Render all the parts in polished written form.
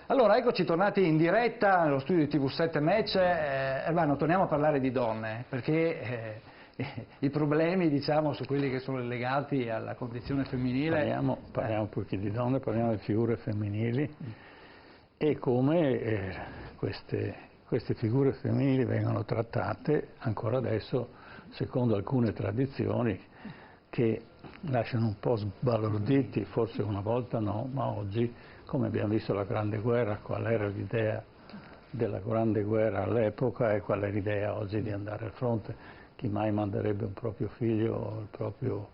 Allora, eccoci tornati in diretta nello studio di TV7 Match. Ervano, torniamo a parlare di donne, perché i problemi, diciamo, su quelli che sono legati alla condizione femminile... Parliamo pochi di donne, parliamo di figure femminili e come queste figure femminili vengono trattate ancora adesso secondo alcune tradizioni che lasciano un po' sbalorditi, forse una volta no, ma oggi, come abbiamo visto la Grande Guerra, qual era l'idea della Grande Guerra all'epoca e qual è l'idea oggi di andare al fronte. Chi mai manderebbe un proprio figlio o il proprio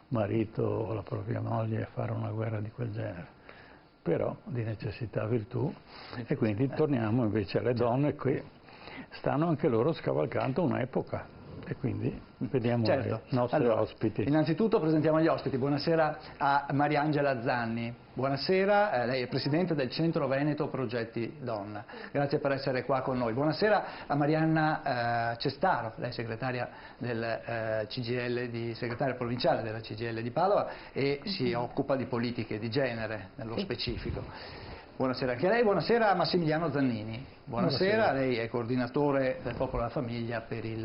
marito o la propria moglie a fare una guerra di quel genere? Però di necessità virtù, e quindi torniamo invece alle donne che stanno anche loro scavalcando un'epoca. E quindi vediamo i nostri ospiti. Innanzitutto presentiamo gli ospiti. Buonasera a Mariangela Zanni. Buonasera, lei è Presidente del Centro Veneto Progetti Donna. Grazie per essere qua con noi. Buonasera a Marianna Cestaro, lei è segretaria del segretaria provinciale della CGIL di Padova e si occupa di politiche di genere nello specifico. Buonasera anche a lei, buonasera a Massimiliano Zannini. Buonasera, lei è coordinatore del Popolo della Famiglia per il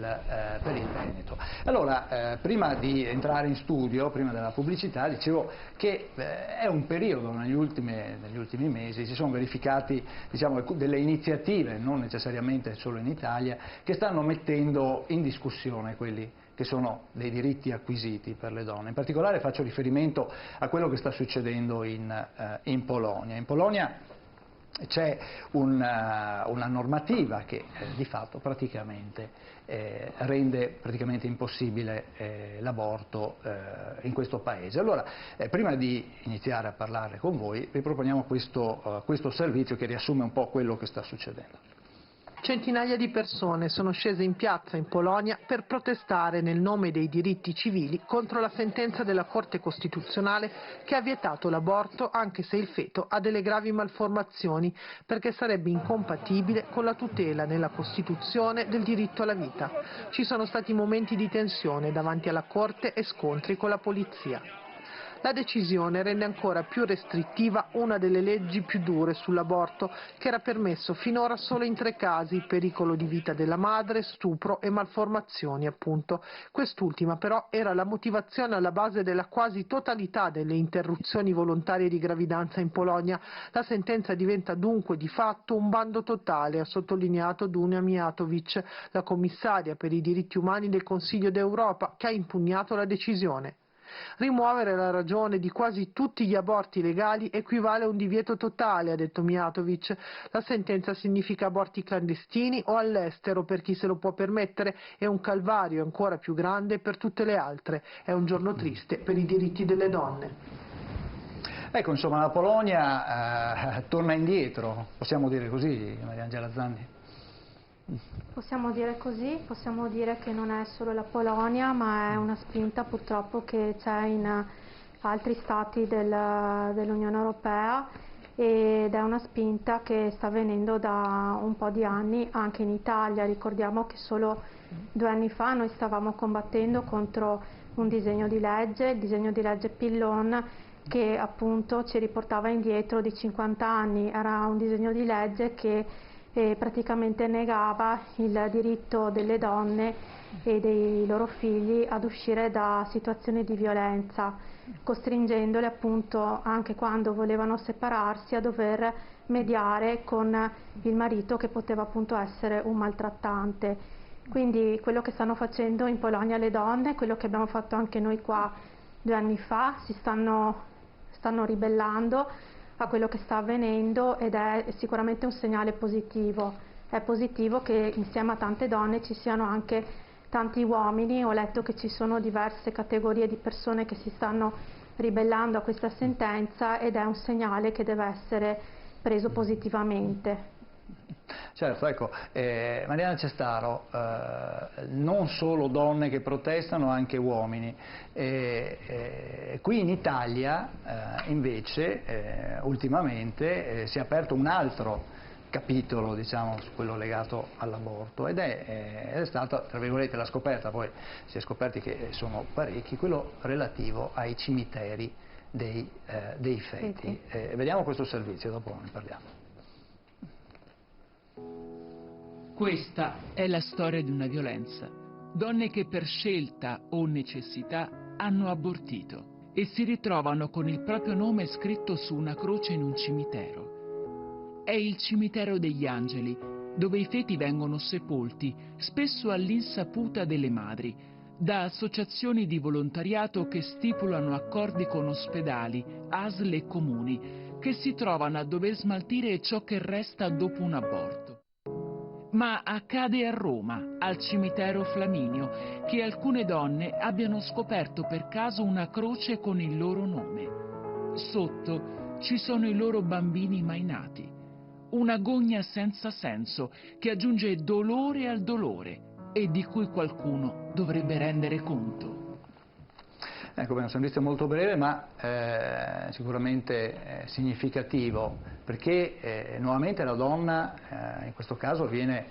Veneto. Allora, prima di entrare in studio, prima della pubblicità, dicevo che è un periodo, negli ultimi mesi, si sono verificati, diciamo, delle iniziative, non necessariamente solo in Italia, che stanno mettendo in discussione quelli che sono dei diritti acquisiti per le donne. In particolare faccio riferimento a quello che sta succedendo in Polonia. In Polonia c'è una normativa che di fatto praticamente rende praticamente impossibile l'aborto in questo paese. Allora, prima di iniziare a parlare con voi, vi proponiamo questo servizio che riassume un po' quello che sta succedendo. Centinaia di persone sono scese in piazza in Polonia per protestare nel nome dei diritti civili contro la sentenza della Corte Costituzionale che ha vietato l'aborto anche se il feto ha delle gravi malformazioni, perché sarebbe incompatibile con la tutela nella Costituzione del diritto alla vita. Ci sono stati momenti di tensione davanti alla Corte e scontri con la polizia. La decisione rende ancora più restrittiva una delle leggi più dure sull'aborto, che era permesso finora solo in 3 casi: pericolo di vita della madre, stupro e malformazioni, appunto. Quest'ultima però era la motivazione alla base della quasi totalità delle interruzioni volontarie di gravidanza in Polonia. La sentenza diventa dunque di fatto un bando totale, ha sottolineato Dunia Mijatovic, la commissaria per i diritti umani del Consiglio d'Europa, che ha impugnato la decisione. Rimuovere la ragione di quasi tutti gli aborti legali equivale a un divieto totale, ha detto Mijatovic. La sentenza significa aborti clandestini o all'estero per chi se lo può permettere e un calvario ancora più grande per tutte le altre. È un giorno triste per i diritti delle donne. Ecco, insomma, la Polonia torna indietro, possiamo dire così, Mariangela Zanni? Possiamo dire così, possiamo dire che non è solo la Polonia, ma è una spinta purtroppo che c'è in altri stati dell'Unione Europea, ed è una spinta che sta avvenendo da un po' di anni anche in Italia. Ricordiamo che solo 2 anni fa noi stavamo combattendo contro un disegno di legge, il disegno di legge Pillon, che appunto ci riportava indietro di 50 anni. Era un disegno di legge che praticamente negava il diritto delle donne e dei loro figli ad uscire da situazioni di violenza, costringendole appunto, anche quando volevano separarsi, a dover mediare con il marito, che poteva appunto essere un maltrattante. Quindi quello che stanno facendo in Polonia le donne, quello che abbiamo fatto anche noi qua 2 anni fa, si stanno ribellando a quello che sta avvenendo, ed è sicuramente un segnale positivo. È positivo che insieme a tante donne ci siano anche tanti uomini. Ho letto che ci sono diverse categorie di persone che si stanno ribellando a questa sentenza, ed è un segnale che deve essere preso positivamente. Certo, ecco, Mariana Cestaro, non solo donne che protestano, anche uomini. Qui in Italia invece ultimamente si è aperto un altro capitolo, diciamo, su quello legato all'aborto, ed è stata, tra virgolette, la scoperta, poi si è scoperti che sono parecchi, quello relativo ai cimiteri dei feti. Vediamo questo servizio, dopo ne parliamo. Questa è la storia di una violenza. Donne che per scelta o necessità hanno abortito e si ritrovano con il proprio nome scritto su una croce in un cimitero. È il cimitero degli angeli, dove i feti vengono sepolti, spesso all'insaputa delle madri, da associazioni di volontariato che stipulano accordi con ospedali, ASL e comuni, che si trovano a dover smaltire ciò che resta dopo un aborto. Ma accade a Roma, al cimitero Flaminio, che alcune donne abbiano scoperto per caso una croce con il loro nome. Sotto ci sono i loro bambini mai nati. Una gogna senza senso che aggiunge dolore al dolore e di cui qualcuno dovrebbe rendere conto. Ecco, è un servizio molto breve ma sicuramente significativo, perché nuovamente la donna in questo caso viene,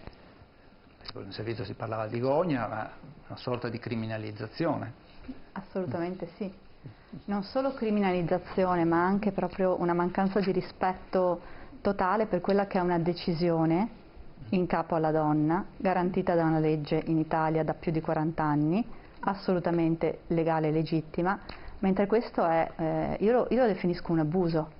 nel servizio si parlava di gogna, ma una sorta di criminalizzazione. Assolutamente sì. Non solo criminalizzazione, ma anche proprio una mancanza di rispetto totale per quella che è una decisione in capo alla donna, garantita da una legge in Italia da più di 40 anni, assolutamente legale e legittima, mentre questo è, io lo definisco un abuso.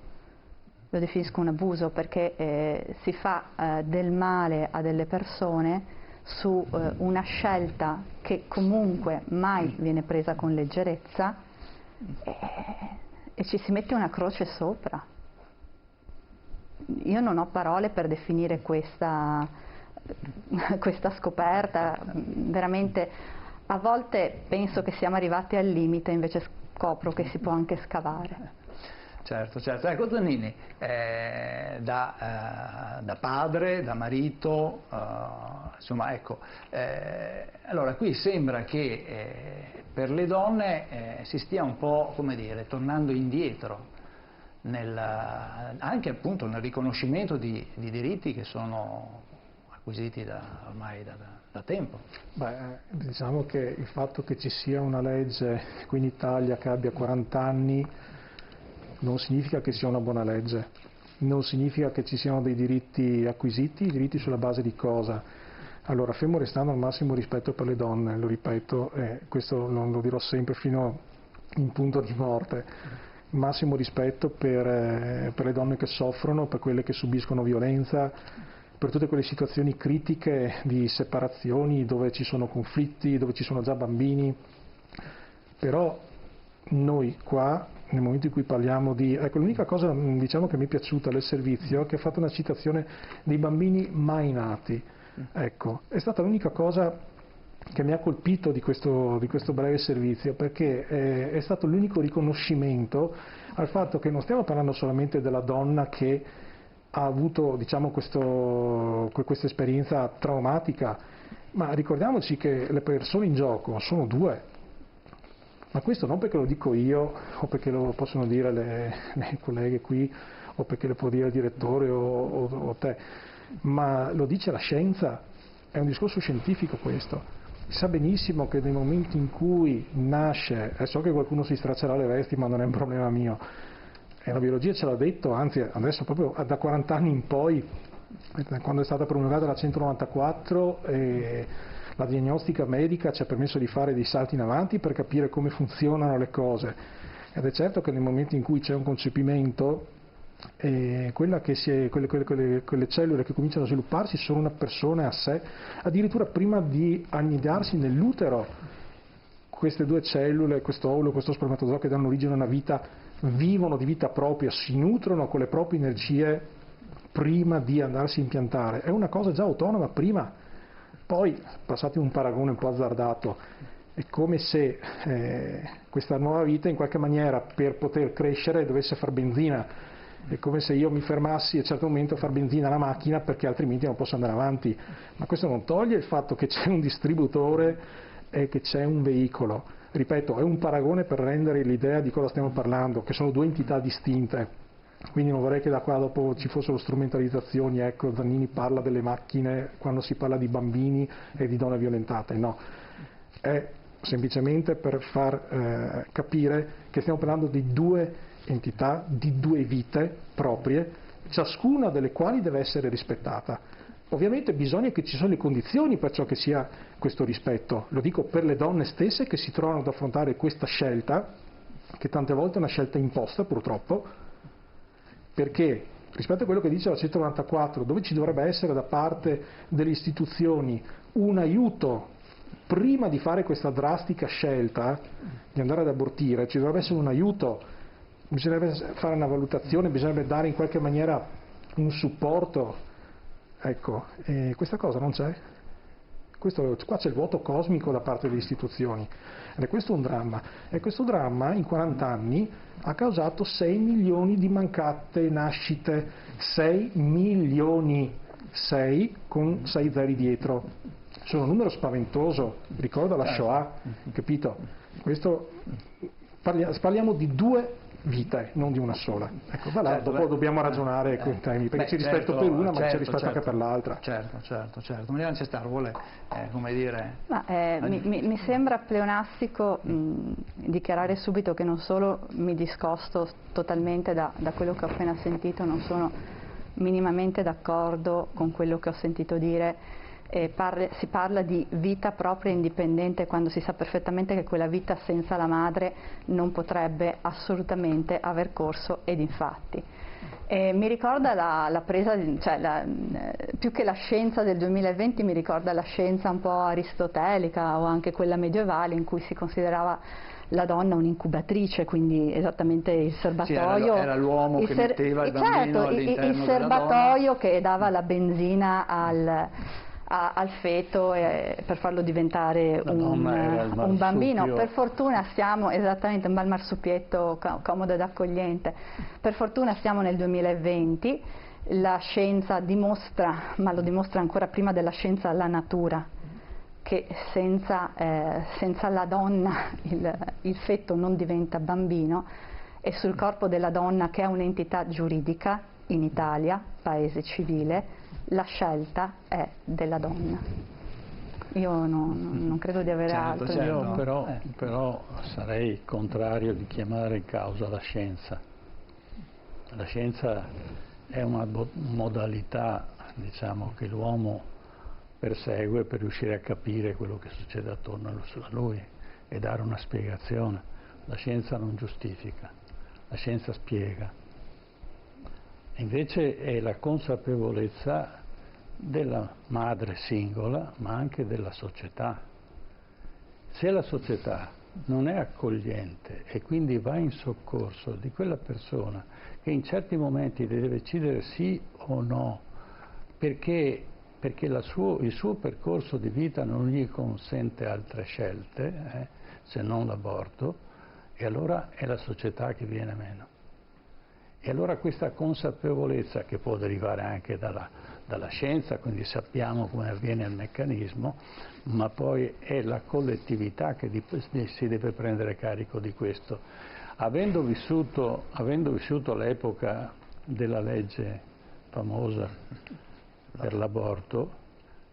Lo definisco un abuso perché si fa del male a delle persone su una scelta che comunque mai viene presa con leggerezza e ci si mette una croce sopra. Io non ho parole per definire questa scoperta, veramente a volte penso che siamo arrivati al limite, invece scopro che si può anche scavare. Certo, certo. Ecco Zannini, da padre, da marito, insomma ecco, allora qui sembra che per le donne si stia un po', come dire, tornando indietro, anche appunto nel riconoscimento di diritti che sono acquisiti ormai da tempo. Beh, diciamo che il fatto che ci sia una legge qui in Italia che abbia 40 anni non significa che sia una buona legge, non significa che ci siano dei diritti acquisiti, diritti sulla base di cosa? Allora, fermo restando al massimo rispetto per le donne, lo ripeto, questo lo dirò sempre fino in punto di morte, massimo rispetto per le donne che soffrono, per quelle che subiscono violenza, per tutte quelle situazioni critiche di separazioni dove ci sono conflitti, dove ci sono già bambini, però noi qua, nel momento in cui parliamo di... Ecco, l'unica cosa diciamo che mi è piaciuta del servizio è che ha fatto una citazione dei bambini mai nati. Ecco, è stata l'unica cosa che mi ha colpito di questo breve servizio, perché è stato l'unico riconoscimento al fatto che non stiamo parlando solamente della donna che ha avuto, diciamo, questa esperienza traumatica, ma ricordiamoci che le persone in gioco sono due. Ma questo non perché lo dico io, o perché lo possono dire le colleghe qui, o perché lo può dire il direttore o te, ma lo dice la scienza, è un discorso scientifico questo. Si sa benissimo che nel momento in cui nasce, e so che qualcuno si straccerà le vesti, ma non è un problema mio, e la biologia ce l'ha detto, anzi adesso proprio da 40 anni in poi, quando è stata promulgata la 194, la diagnostica medica ci ha permesso di fare dei salti in avanti per capire come funzionano le cose, ed è certo che nel momento in cui c'è un concepimento, quelle cellule che cominciano a svilupparsi sono una persona a sé, addirittura prima di annidarsi nell'utero queste due cellule, questo ovulo, questo spermatozoo che danno origine a una vita, vivono di vita propria, si nutrono con le proprie energie prima di andarsi a impiantare, è una cosa già autonoma prima. Poi, passate un paragone un po' azzardato, è come se questa nuova vita in qualche maniera per poter crescere dovesse far benzina, è come se io mi fermassi a un certo momento a far benzina alla macchina perché altrimenti non posso andare avanti, ma questo non toglie il fatto che c'è un distributore e che c'è un veicolo. Ripeto, è un paragone per rendere l'idea di cosa stiamo parlando, che sono due entità distinte. Quindi non vorrei che da qua dopo ci fossero strumentalizzazioni, ecco, Zannini parla delle macchine quando si parla di bambini e di donne violentate, no, è semplicemente per far capire che stiamo parlando di due entità, di due vite proprie, ciascuna delle quali deve essere rispettata. Ovviamente bisogna che ci siano le condizioni per ciò che sia questo rispetto. Lo dico per le donne stesse che si trovano ad affrontare questa scelta, che tante volte è una scelta imposta purtroppo, perché rispetto a quello che dice la 194, dove ci dovrebbe essere da parte delle istituzioni un aiuto prima di fare questa drastica scelta di andare ad abortire, ci dovrebbe essere un aiuto, bisognerebbe fare una valutazione, bisognerebbe dare in qualche maniera un supporto. Ecco, questa cosa non c'è. Qua c'è il vuoto cosmico da parte delle istituzioni ed è questo un dramma. E questo dramma in 40 anni ha causato 6 milioni di mancate nascite, 6 milioni, 6 con 6 zeri dietro. Sono un numero spaventoso, ricorda la Shoah, capito? Questo, parliamo di 2 vite, non di una sola. Ecco, dopo dobbiamo ragionare con temi, perché c'è rispetto per una, ma c'è rispetto anche per l'altra. Certo. Marianna Cestaro vuole, come dire... Mi sembra pleonastico dichiarare subito che non solo mi discosto totalmente da quello che ho appena sentito, non sono minimamente d'accordo con quello che ho sentito dire. Si parla di vita propria e indipendente quando si sa perfettamente che quella vita senza la madre non potrebbe assolutamente aver corso, ed infatti. Mi ricorda la presa, più che la scienza del 2020 mi ricorda la scienza un po' aristotelica o anche quella medievale in cui si considerava la donna un'incubatrice, quindi esattamente il serbatoio. Sì, era l'uomo che metteva il bambino all'interno il serbatoio che dava la benzina al feto per farlo diventare un bambino. Per fortuna siamo, esattamente, un bel marsupietto comodo ed accogliente. Per fortuna siamo nel 2020, la scienza dimostra, ma lo dimostra ancora prima della scienza la natura, che senza la donna il feto non diventa bambino, e sul corpo della donna, che è un'entità giuridica in Italia, paese civile, la scelta è della donna. Io non credo di avere altro. Io però sarei contrario di chiamare in causa la scienza. La scienza è una modalità, diciamo, che l'uomo persegue per riuscire a capire quello che succede attorno a lui e dare una spiegazione. La scienza non giustifica, la scienza spiega. Invece è la consapevolezza della madre singola, ma anche della società. Se la società non è accogliente e quindi va in soccorso di quella persona che in certi momenti deve decidere sì o no, perché il suo percorso di vita non gli consente altre scelte, se non l'aborto, e allora è la società che viene meno. E allora questa consapevolezza, che può derivare anche dalla scienza, quindi sappiamo come avviene il meccanismo, ma poi è la collettività che si deve prendere carico di questo. Avendo vissuto l'epoca della legge famosa per l'aborto,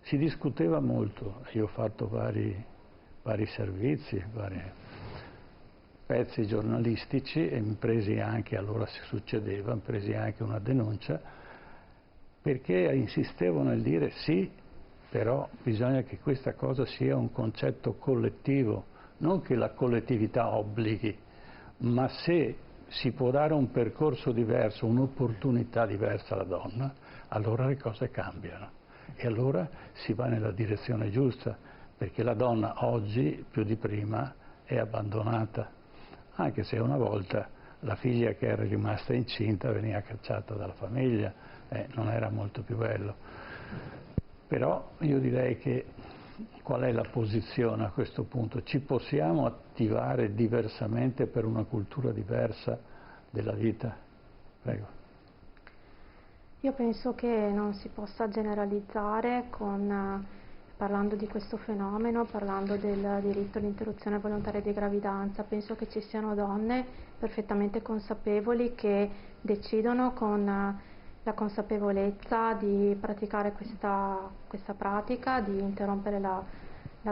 si discuteva molto. Io ho fatto vari servizi, pezzi giornalistici, e mi presi anche, allora si succedeva, mi presi anche una denuncia, perché insistevo nel dire sì, però bisogna che questa cosa sia un concetto collettivo, non che la collettività obblighi, ma se si può dare un percorso diverso, un'opportunità diversa alla donna, allora le cose cambiano e allora si va nella direzione giusta, perché la donna oggi più di prima è abbandonata. Anche se una volta la figlia che era rimasta incinta veniva cacciata dalla famiglia, non era molto più bello. Però io direi che qual è la posizione a questo punto? Ci possiamo attivare diversamente per una cultura diversa della vita? Prego. Io penso che non si possa generalizzare parlando di questo fenomeno, parlando del diritto all'interruzione volontaria di gravidanza. Penso che ci siano donne perfettamente consapevoli che decidono con la consapevolezza di praticare questa pratica, di interrompere la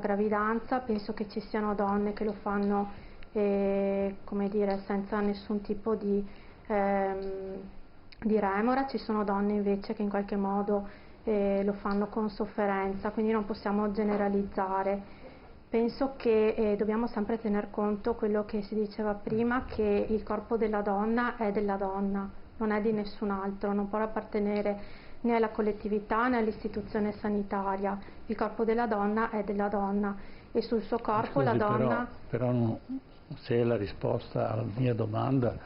gravidanza. Penso che ci siano donne che lo fanno come dire, senza nessun tipo di remora. Ci sono donne invece che in qualche modo lo fanno con sofferenza, quindi non possiamo generalizzare. Penso che dobbiamo sempre tener conto quello che si diceva prima, che il corpo della donna è della donna, non è di nessun altro, non può appartenere né alla collettività né all'istituzione sanitaria. Il corpo della donna è della donna e sul suo corpo la donna... Però se la risposta alla mia domanda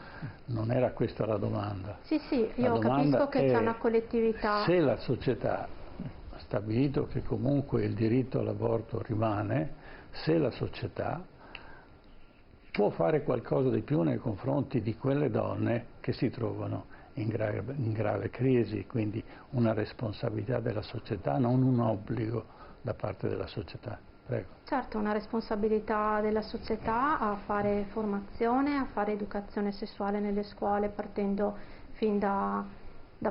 non era questa la domanda. Sì, io capisco che c'è una collettività. Se la società ha stabilito che comunque il diritto all'aborto rimane, se la società può fare qualcosa di più nei confronti di quelle donne che si trovano in grave crisi, quindi una responsabilità della società, non un obbligo da parte della società. Prego. Certo, una responsabilità della società a fare formazione, a fare educazione sessuale nelle scuole partendo fin da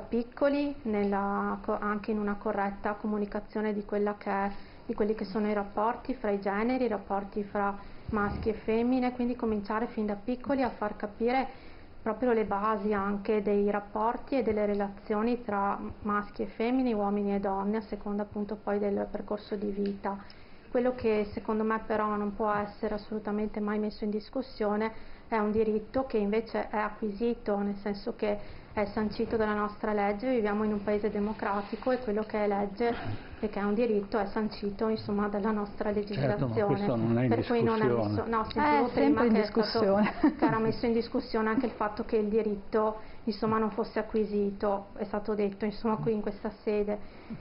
piccoli, anche in una corretta comunicazione di quelli che sono i rapporti fra i generi, i rapporti fra maschi e femmine, quindi cominciare fin da piccoli a far capire proprio le basi anche dei rapporti e delle relazioni tra maschi e femmine, uomini e donne, a seconda appunto poi del percorso di vita. Quello che secondo me però non può essere assolutamente mai messo in discussione è un diritto che invece è acquisito, nel senso che è sancito dalla nostra legge, viviamo in un paese democratico e quello che è legge e che è un diritto è sancito insomma dalla nostra legislazione. Certo, ma questo non è in per cui non è messo, no, sentivo prima che era messo in discussione anche il fatto che il diritto insomma non fosse acquisito, è stato detto insomma qui in questa sede.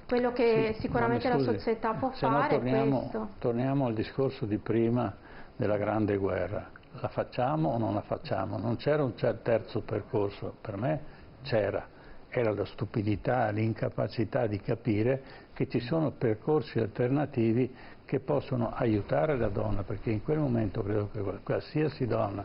Quello che sicuramente la società può fare è questo. Torniamo al discorso di prima della Grande Guerra. La facciamo o non la facciamo? Non c'era un terzo percorso, per me c'era, era la stupidità, l'incapacità di capire che ci sono percorsi alternativi che possono aiutare la donna, perché in quel momento credo che qualsiasi donna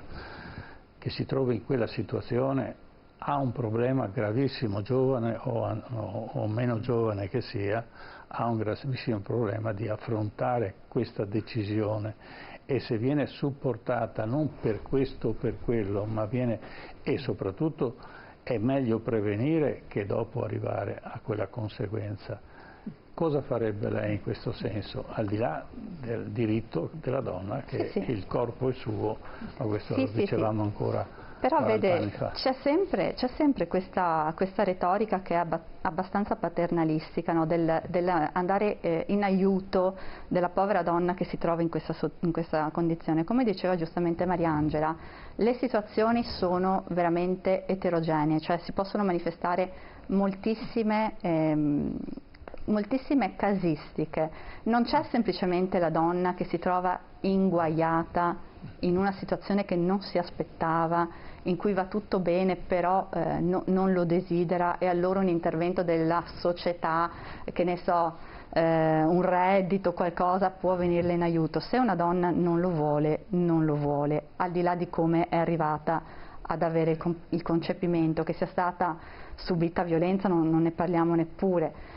che si trova in quella situazione ha un problema gravissimo, giovane o meno giovane che sia, ha un gravissimo problema di affrontare questa decisione, e se viene supportata non per questo o per quello, ma e soprattutto è meglio prevenire che dopo arrivare a quella conseguenza. Cosa farebbe lei in questo senso, al di là del diritto della donna, che il corpo è suo, ma questo lo dicevamo ancora. Però vede, c'è sempre questa retorica che è abbastanza paternalistica, no? Dell'andare in aiuto della povera donna che si trova in questa condizione. Come diceva giustamente Mariangela, le situazioni sono veramente eterogenee, cioè si possono manifestare moltissime casistiche. Non c'è semplicemente la donna che si trova inguaiata in una situazione che non si aspettava, in cui va tutto bene però non lo desidera, e allora un intervento della società, che ne so, un reddito, qualcosa può venirle in aiuto. Se una donna non lo vuole, non lo vuole, al di là di come è arrivata ad avere il concepimento, che sia stata subita violenza non ne parliamo neppure.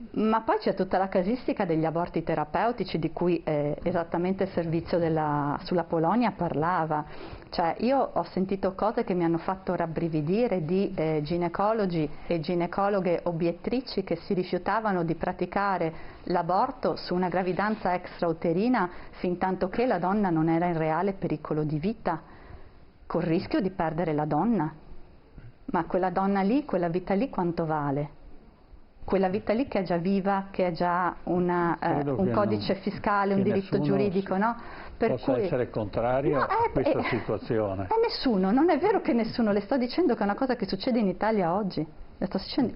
Ma poi c'è tutta la casistica degli aborti terapeutici, di cui esattamente il servizio sulla Polonia parlava. Cioè, io ho sentito cose che mi hanno fatto rabbrividire di ginecologi e ginecologhe obiettrici che si rifiutavano di praticare l'aborto su una gravidanza extrauterina fintanto che la donna non era in reale pericolo di vita, col rischio di perdere la donna. Ma quella donna lì, quella vita lì quanto vale? Quella vita lì che è già viva, che è già un codice fiscale, un diritto giuridico, no? Per possa essere contrario a questa situazione. Nessuno, non è vero che nessuno, le sto dicendo che è una cosa che succede in Italia oggi.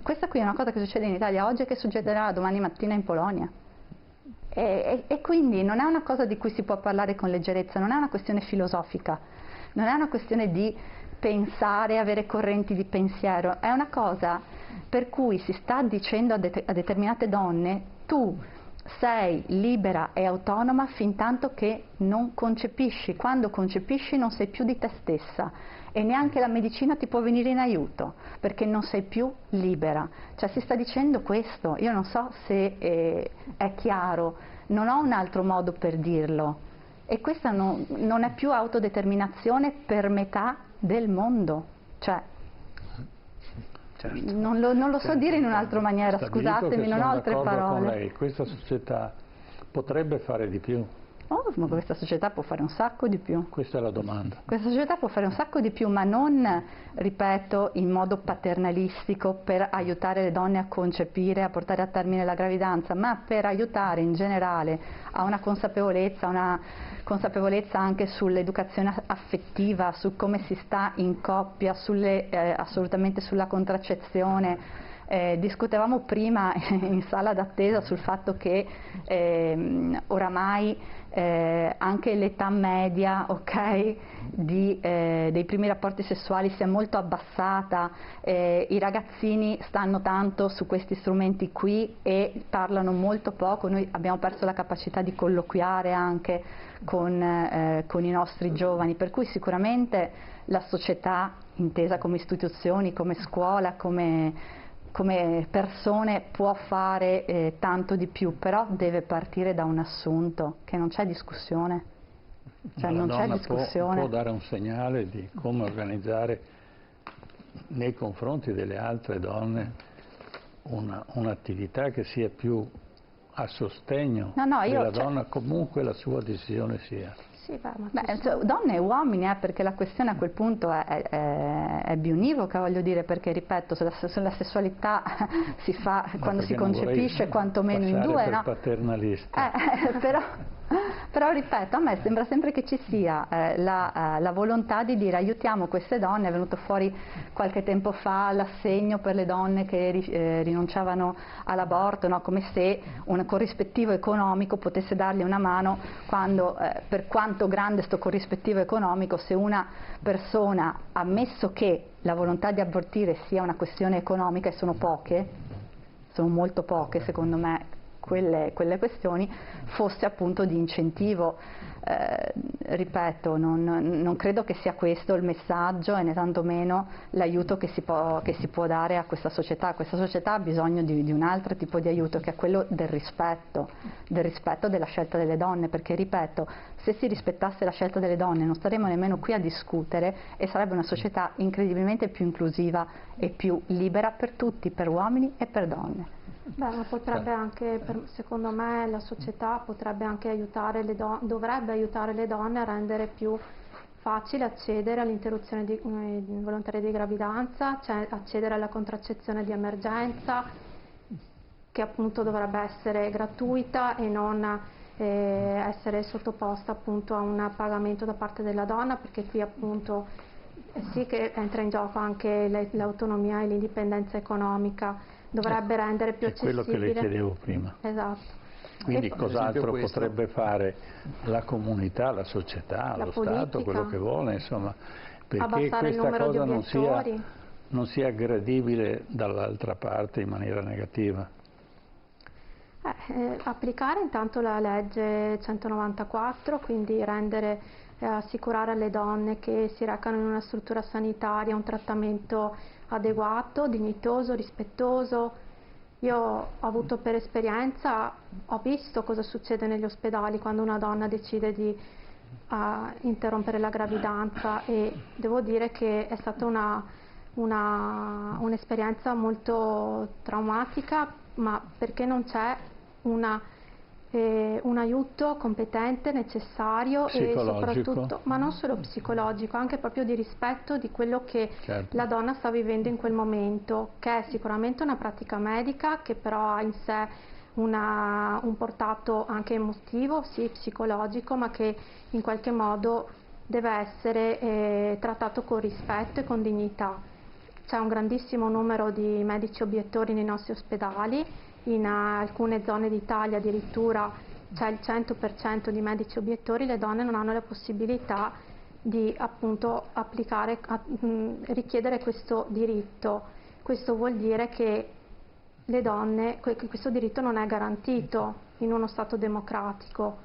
Questa qui è una cosa che succede in Italia oggi e che succederà domani mattina in Polonia. E quindi non è una cosa di cui si può parlare con leggerezza, non è una questione filosofica, non è una questione di pensare, avere correnti di pensiero, è una cosa per cui si sta dicendo a determinate donne: tu sei libera e autonoma fin tanto che non concepisci, quando concepisci non sei più di te stessa e neanche la medicina ti può venire in aiuto perché non sei più libera. Cioè si sta dicendo questo, io non so se è chiaro, non ho un altro modo per dirlo, e questa non è più autodeterminazione per metà del mondo, cioè Certo. Non lo so dire in un'altra maniera, scusatemi, non ho altre parole. Con lei. Questa società potrebbe fare di più? Oh, ma questa società può fare un sacco di più. Questa è la domanda. Questa società può fare un sacco di più, ma non, ripeto, in modo paternalistico per aiutare le donne a concepire, a portare a termine la gravidanza, ma per aiutare in generale a una consapevolezza anche sull'educazione affettiva, su come si sta in coppia, assolutamente sulla contraccezione. Discutevamo prima in sala d'attesa sul fatto che oramai anche l'età media, dei primi rapporti sessuali si è molto abbassata, i ragazzini stanno tanto su questi strumenti qui e parlano molto poco. Noi abbiamo perso la capacità di colloquiare anche con i nostri giovani, per cui sicuramente la società intesa come istituzioni, come scuola, come persone può fare tanto di più, però deve partire da un assunto, che non c'è discussione. Cioè non c'è discussione. Può dare un segnale di come organizzare nei confronti delle altre donne un'attività che sia più a sostegno della donna, comunque la sua decisione sia. Sì, donne e uomini, perché la questione a quel punto è biunivoca, voglio dire, perché ripeto, se la sessualità si fa quando si concepisce quantomeno in due, per paternalista. Però ripeto, a me sembra sempre che ci sia la volontà di dire aiutiamo queste donne. È venuto fuori qualche tempo fa l'assegno per le donne che rinunciavano all'aborto, no? Come se un corrispettivo economico potesse dargli una mano quando, per quanto grande sto corrispettivo economico, se una persona, ammesso che la volontà di abortire sia una questione economica, e sono poche, sono molto poche secondo me, quelle questioni, fosse appunto di incentivo. Ripeto, non credo che sia questo il messaggio e né tantomeno l'aiuto che si può dare a questa società. Questa società ha bisogno di un altro tipo di aiuto, che è quello del rispetto della scelta delle donne, perché ripeto, se si rispettasse la scelta delle donne non staremmo nemmeno qui a discutere e sarebbe una società incredibilmente più inclusiva e più libera per tutti, per uomini e per donne. Ma potrebbe anche, secondo me, la società potrebbe anche aiutare dovrebbe aiutare le donne a rendere più facile accedere all'interruzione volontaria di gravidanza, cioè accedere alla contraccezione di emergenza, che appunto dovrebbe essere gratuita e non essere sottoposta appunto a un pagamento da parte della donna, perché qui appunto sì che entra in gioco anche l'autonomia e l'indipendenza economica. Dovrebbe rendere più accessibile. È quello che le chiedevo prima. Esatto. Quindi cos'altro potrebbe fare la comunità, la società, lo Stato, quello che vuole, insomma, perché questa cosa non sia aggredibile dall'altra parte in maniera negativa? Applicare intanto la legge 194, quindi assicurare alle donne che si recano in una struttura sanitaria un trattamento adeguato, dignitoso, rispettoso. Io ho avuto per esperienza, ho visto cosa succede negli ospedali quando una donna decide di interrompere la gravidanza, e devo dire che è stata un'esperienza molto traumatica, ma perché non c'è un aiuto competente, necessario e soprattutto, ma non solo psicologico, anche proprio di rispetto di quello che la donna sta vivendo in quel momento, che è sicuramente una pratica medica, che però ha in sé un portato anche emotivo, sì, psicologico, ma che in qualche modo deve essere trattato con rispetto e con dignità. C'è un grandissimo numero di medici obiettori nei nostri ospedali. In alcune zone d'Italia addirittura c'è il 100% di medici obiettori. Le donne non hanno la possibilità di appunto richiedere questo diritto. Questo vuol dire che le donne, questo diritto non è garantito in uno Stato democratico,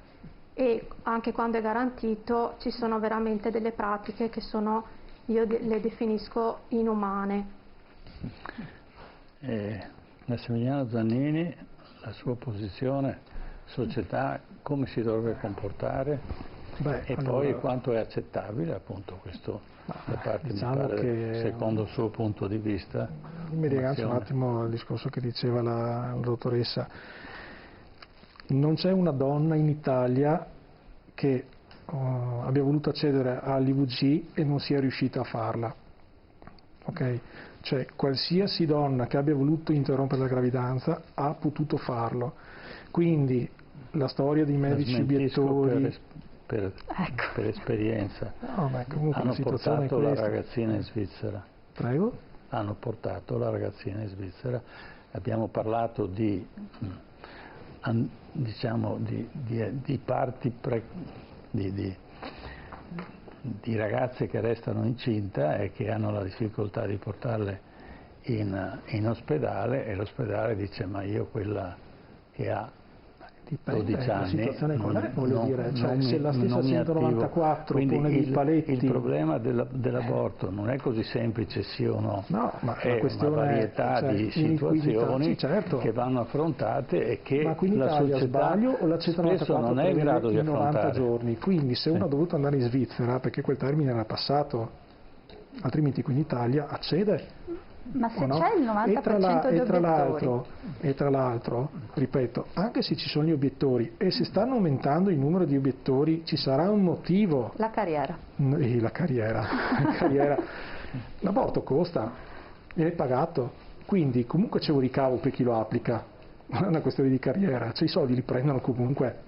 e anche quando è garantito ci sono veramente delle pratiche che io le definisco inumane. Massimiliano Zannini, la sua posizione, società, come si dovrebbe comportare? E poi quanto è accettabile appunto questo da parte diciamo che, secondo il suo punto di vista? Mi riaggancio un attimo al discorso che diceva la dottoressa. Non c'è una donna in Italia che abbia voluto accedere all'IVG e non sia riuscita a farla. Okay? Cioè qualsiasi donna che abbia voluto interrompere la gravidanza ha potuto farlo. Quindi la storia dei medici obiettori per esperienza hanno portato la ragazzina in Svizzera. Prego? Hanno portato la ragazzina in Svizzera. Abbiamo parlato di parti di ragazze che restano incinta e che hanno la difficoltà di portarle in ospedale, e l'ospedale dice: ma io quella che ha 12 anni se la stessa 194 pone dei paletti. Il problema dell'aborto non è così semplice sì o no, ma è una varietà di situazioni che vanno affrontate e che ma qui in la Italia società sbaglio o la spesso non è in grado di affrontare. 90 giorni, quindi se uno ha dovuto andare in Svizzera perché quel termine era passato, altrimenti qui in Italia accede. Ma se c'è il 90% di obiettori. E tra l'altro, ripeto, anche se ci sono gli obiettori e se stanno aumentando il numero di obiettori, ci sarà un motivo. La carriera. La carriera. L'aborto costa, viene pagato, quindi comunque c'è un ricavo per chi lo applica, non è una questione di carriera, cioè i soldi li prendono comunque.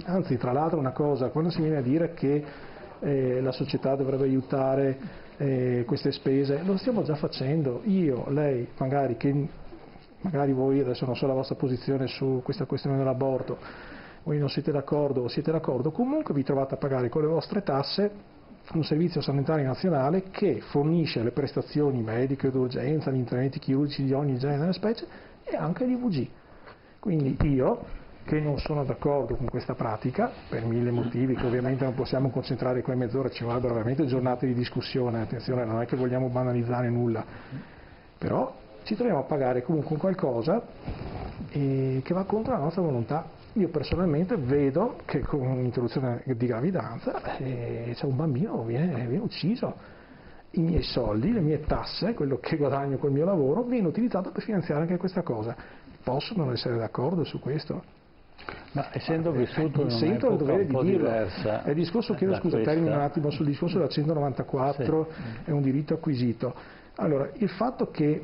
Anzi, tra l'altro una cosa, quando si viene a dire che la società dovrebbe aiutare queste spese, lo stiamo già facendo, io, lei, magari voi, adesso non so la vostra posizione su questa questione dell'aborto, voi non siete d'accordo o siete d'accordo, comunque vi trovate a pagare con le vostre tasse un servizio sanitario nazionale che fornisce le prestazioni mediche d'urgenza, gli interventi chirurgici di ogni genere e specie e anche l'IVG. Quindi io, che non sono d'accordo con questa pratica, per 1000 motivi che ovviamente non possiamo concentrare qua in mezz'ora, ci vorrebbero veramente giornate di discussione, attenzione, non è che vogliamo banalizzare nulla, però ci troviamo a pagare comunque qualcosa che va contro la nostra volontà. Io personalmente vedo che con un'interruzione di gravidanza c'è un bambino, viene ucciso. I miei soldi, le mie tasse, quello che guadagno col mio lavoro, viene utilizzato per finanziare anche questa cosa. Posso non essere d'accordo su questo? Ma essendo vissuto in sento il dovere di dirlo. Diversa, è il discorso, chiedo scusa, termino un attimo sul discorso della 194, sì. È un diritto acquisito. Allora, il fatto che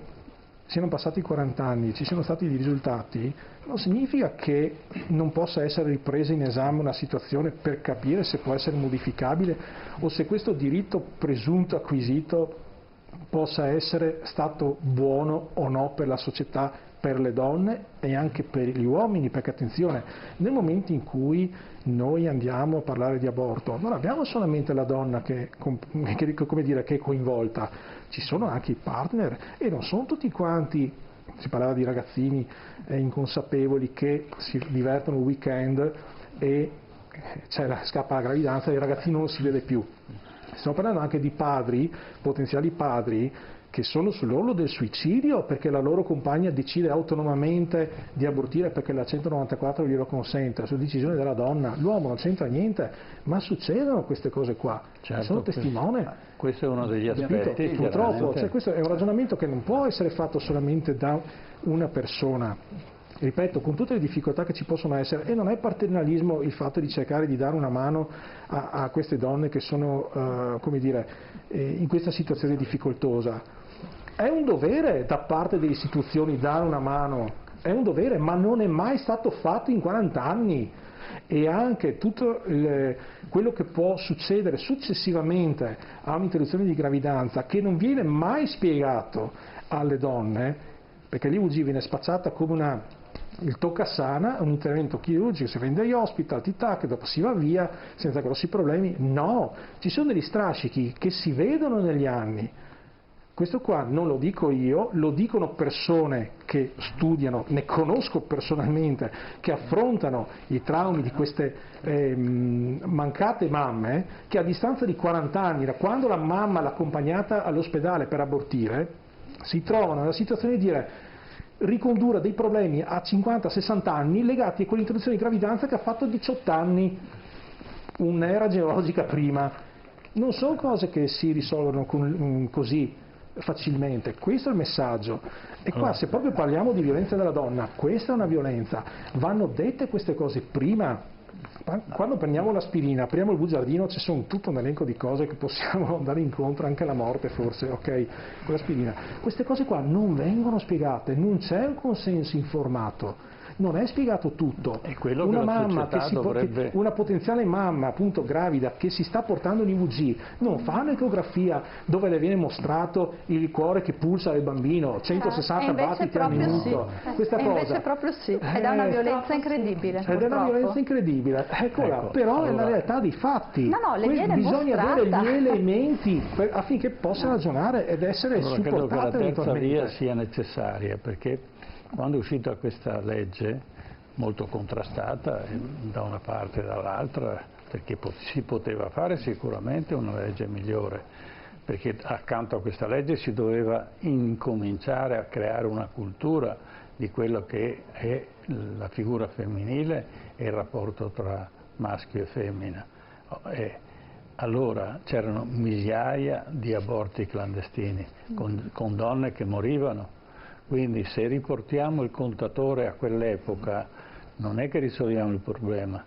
siano passati 40 anni, ci siano stati dei risultati, non significa che non possa essere ripresa in esame una situazione per capire se può essere modificabile o se questo diritto presunto acquisito possa essere stato buono o no per la società, per le donne e anche per gli uomini, perché attenzione, nel momento in cui noi andiamo a parlare di aborto non abbiamo solamente la donna che è coinvolta, ci sono anche i partner e non sono tutti quanti, si parlava di ragazzini inconsapevoli che si divertono il weekend e scappa la gravidanza e il ragazzino non si vede più. Stiamo parlando anche di padri, potenziali padri, che sono sull'orlo del suicidio perché la loro compagna decide autonomamente di abortire perché la 194 glielo consente, su decisione della donna, l'uomo non c'entra niente, ma succedono queste cose qua, certo, sono testimone. Questo è uno degli aspetti. Purtroppo, questo è un ragionamento che non può essere fatto solamente da una persona. Ripeto, con tutte le difficoltà che ci possono essere, e non è paternalismo il fatto di cercare di dare una mano a queste donne che sono, in questa situazione difficoltosa. È un dovere da parte delle istituzioni dare una mano, è un dovere, ma non è mai stato fatto in 40 anni. E anche tutto quello che può succedere successivamente a un'interruzione di gravidanza che non viene mai spiegato alle donne, perché l'IVG viene spacciata come il toccasana, un intervento chirurgico, si vende agli hospital, tic-tac, dopo si va via senza grossi problemi. No, ci sono degli strascichi che si vedono negli anni. Questo qua non lo dico io, lo dicono persone che studiano, ne conosco personalmente, che affrontano i traumi di queste mancate mamme, che a distanza di 40 anni, da quando la mamma l'ha accompagnata all'ospedale per abortire, si trovano nella situazione di dire ricondurre dei problemi a 50-60 anni legati a quell'interruzione di gravidanza che ha fatto 18 anni. un'era geologica prima. Non sono cose che si risolvono così facilmente, questo è il messaggio. E qua se proprio parliamo di violenza della donna, questa è una violenza, vanno dette queste cose prima. Quando prendiamo l'aspirina, apriamo il bugiardino, c'è tutto un elenco di cose che possiamo andare incontro, anche la morte forse, ok, con l'aspirina. Queste cose qua non vengono spiegate, non c'è un consenso informato. Non è spiegato tutto. È quello una che la mamma società dovrebbe... una potenziale mamma appunto gravida che si sta portando un IVG non fa un'ecografia dove le viene mostrato il cuore che pulsa del bambino 160 battiti al minuto. Questa cosa invece proprio sì, ed è una violenza incredibile. Ed è una violenza incredibile, eccola, ecco, però allora... è la realtà dei fatti. No, le viene bisogna mostrata. avere gli elementi affinché possa ragionare ed essere allora, credo che la terza via sia necessaria, perché quando è uscita questa legge, molto contrastata da una parte e dall'altra, perché si poteva fare sicuramente una legge migliore, perché accanto a questa legge si doveva incominciare a creare una cultura di quello che è la figura femminile e il rapporto tra maschio e femmina. Allora c'erano migliaia di aborti clandestini con donne che morivano. Quindi se riportiamo il contatore a quell'epoca non è che risolviamo il problema,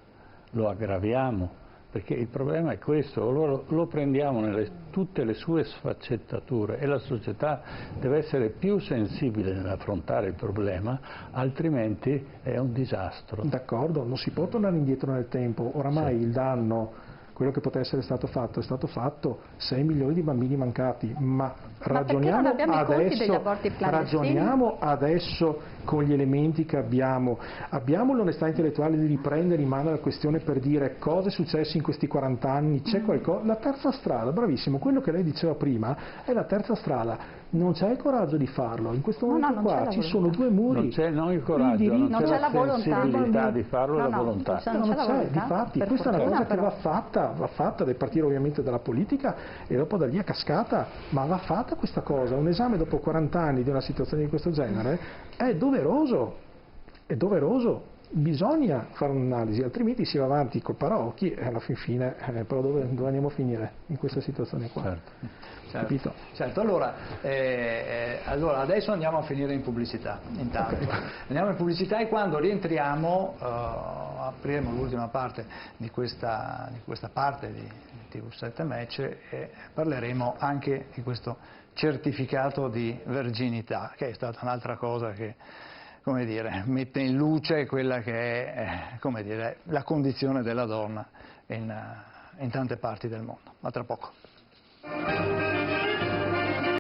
lo aggraviamo, perché il problema è questo, lo prendiamo tutte le sue sfaccettature e la società deve essere più sensibile nell'affrontare il problema, altrimenti è un disastro. D'accordo, non si può tornare indietro nel tempo, oramai il danno, quello che poteva essere stato fatto è stato fatto, 6 milioni di bambini mancati, ma ragioniamo adesso con gli elementi che abbiamo l'onestà intellettuale di riprendere in mano la questione per dire cosa è successo in questi 40 anni, c'è qualcosa, la terza strada, bravissimo, quello che lei diceva prima è la terza strada, non c'è il coraggio di farlo, in questo momento qua ci sono due muri, non il coraggio, non c'è la sensibilità di farlo, la volontà. Non c'è, difatti, questa è una cosa che va fatta dai partiti ovviamente dalla politica e dopo da lì a cascata, ma va fatta questa cosa, un esame dopo 40 anni di una situazione di questo genere è doveroso, bisogna fare un'analisi, altrimenti si va avanti col paraocchi e alla fine, però dove andiamo a finire in questa situazione qua? Certo. Allora adesso andiamo a finire in pubblicità, intanto. Okay. Andiamo in pubblicità e quando rientriamo apriremo l'ultima parte di questa parte di TV7 Match e parleremo anche di questo certificato di verginità, che è stata un'altra cosa che, come dire, mette in luce quella che è, come dire, la condizione della donna in tante parti del mondo. A tra poco.